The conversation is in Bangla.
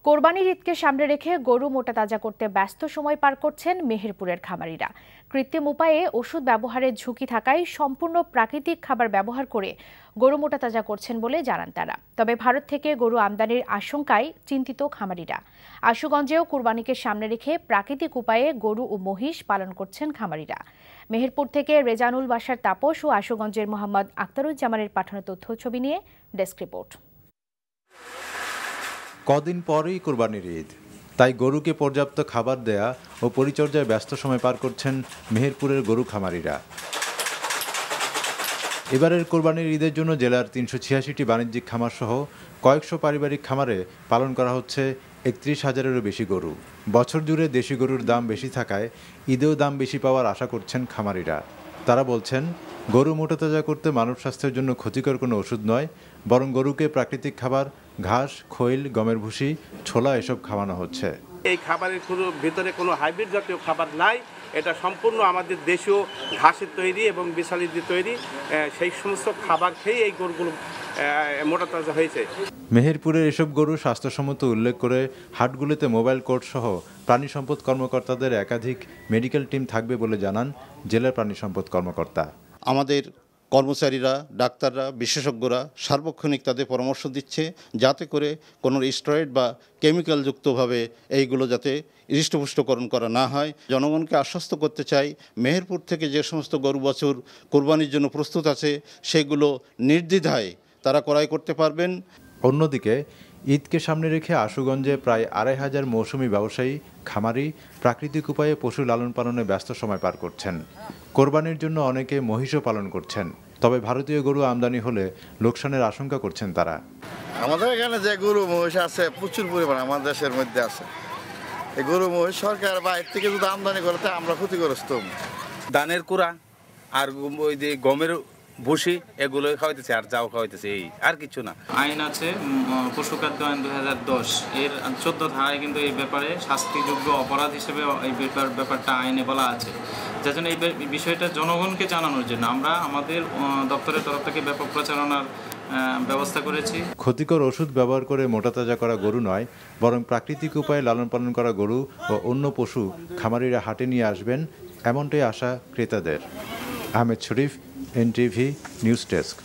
কোরবানির ঈদকে সামনে রেখে গরু মোটা তাজা করতে ব্যস্ত সময় পার করছেন মেহেরপুরের খামারিরা। কৃত্রিম উপায়ে ওষুধ ব্যবহারের ঝুঁকি থাকায় সম্পূর্ণ প্রাকৃতিক খাবার ব্যবহার করে গরু মোটা তাজা করছেন বলে জানান তারা। তবে ভারত থেকে গরু আমদানির আশঙ্কায় চিন্তিত খামারিরা। আশুগঞ্জেও কোরবানিকে সামনে রেখে প্রাকৃতিক উপায়ে গরু ও মহিষ পালন করছেন খামারিরা। মেহেরপুর থেকে রেজানুল বাশার তাপস ও আশুগঞ্জের মোহাম্মদ আখতারুজ্জামানের পাঠানো তথ্য ছবি নিয়ে ডেস্ক রিপোর্ট। কদিন পরেই কোরবানির ঈদ, তাই গরুকে পর্যাপ্ত খাবার দেয়া ও পরিচর্যায় ব্যস্ত সময় পার করছেন মেহেরপুরের গরু খামারিরা। এবারের কোরবানির ঈদের জন্য জেলার ৩৮৬টি বাণিজ্যিক খামার সহ কয়েকশো পারিবারিক খামারে পালন করা হচ্ছে ৩১,০০০-এরও বেশি গরু। বছর জুড়ে দেশি গরুর দাম বেশি থাকায় ঈদেও দাম বেশি পাওয়ার আশা করছেন খামারিরা। তারা বলছেন, গরু মোটাতাজা করতে মানব স্বাস্থ্যের জন্য ক্ষতিকর কোনো ওষুধ নয়, বরং গরুকে প্রাকৃতিক খাবার ঘাস, খৈল, গমের ভুসি, ছোলা এসব খাওয়ানো হচ্ছে। এই খাবারের ভিতরে কোনো হাইব্রিড জাতীয় খাবার নাই, এটা সম্পূর্ণ আমাদের দেশীয় ঘাসের তৈরি এবং বিশালির তৈরি, সেই সমস্ত খাবার খেয়ে এই গরুগুলো মোটাতাজা হয়েছে। মেহেরপুরের এসব গরু স্বাস্থ্যসম্মত উল্লেখ করে হাটগুলিতে মোবাইল কোর্ট সহ প্রাণী সম্পদ কর্মকর্তাদের একাধিক মেডিকেল টিম থাকবে বলে জানান জেলা প্রাণী সম্পদ কর্মকর্তা। আমাদের কর্মচারীরা, ডাক্তাররা, বিশেষজ্ঞরা সার্বক্ষণিক তাদের পরামর্শ দিচ্ছে যাতে করে কোনো স্টেরয়েড বা কেমিক্যালযুক্তভাবে এইগুলো যাতে হৃষ্টপুষ্টকরণ করা না হয়। জনগণকে আশ্বস্ত করতে চাই, মেহেরপুর থেকে যে সমস্ত গরু বছর কোরবানির জন্য প্রস্তুত আছে সেগুলো নির্দ্বিধায় তারা ক্রয় করতে পারবেন। অন্যদিকে ঈদকে সামনে রেখে আশুগঞ্জে প্রায় ২৫০০ মৌসুমি ব্যবসায়ী খামারি প্রাকৃতিক উপায়ে পশু লালন পালনে ব্যস্ত সময় পার করছেন। কোরবানির জন্য অনেকে মহিষও পালন করছেন, তবে ভারতীয় গরু আমদানি হলে লোকসানের আশঙ্কা করছেন তারা। আমাদের এখানে যে গরু মহিষ আছে প্রচুর পরিমাণে আমাদের দেশের মধ্যে আছে। এই গরু মহিষ সরকার বাইরে থেকে যদি আমদানি করে তাই আমরা ক্ষতিগ্রস্ত। ধানের কুড়া আর ওই যে গমের ভুসি এগুলো খাওয়াইতেছে আর যাও খাওয়াইতেছে, এই আর কিছু না। আইন আছে পশু খাদ্য আইন ২০১০ এর ১৪ ধারায় কিন্তু এই ব্যাপারে শাস্তিযোগ্য অপরাধ হিসেবে এই ব্যাপারটা আইনে বলা আছে। যার জন্য এই বিষয়টা জনগণকে জানানোর জন্য আমরা আমাদের দপ্তরের তরফ থেকে ব্যাপক প্রচারণার ব্যবস্থা করেছি। ক্ষতিকর ওষুধ ব্যবহার করে মোটাতাজা করা গরু নয়, বরং প্রাকৃতিক উপায়ে লালন পালন করা গরু ও অন্য পশু খামারিরা হাটে নিয়ে আসবেন, এমনটাই আশা ক্রেতাদের। আহমেদ শরীফ, NTV নিউজ ডেস্ক।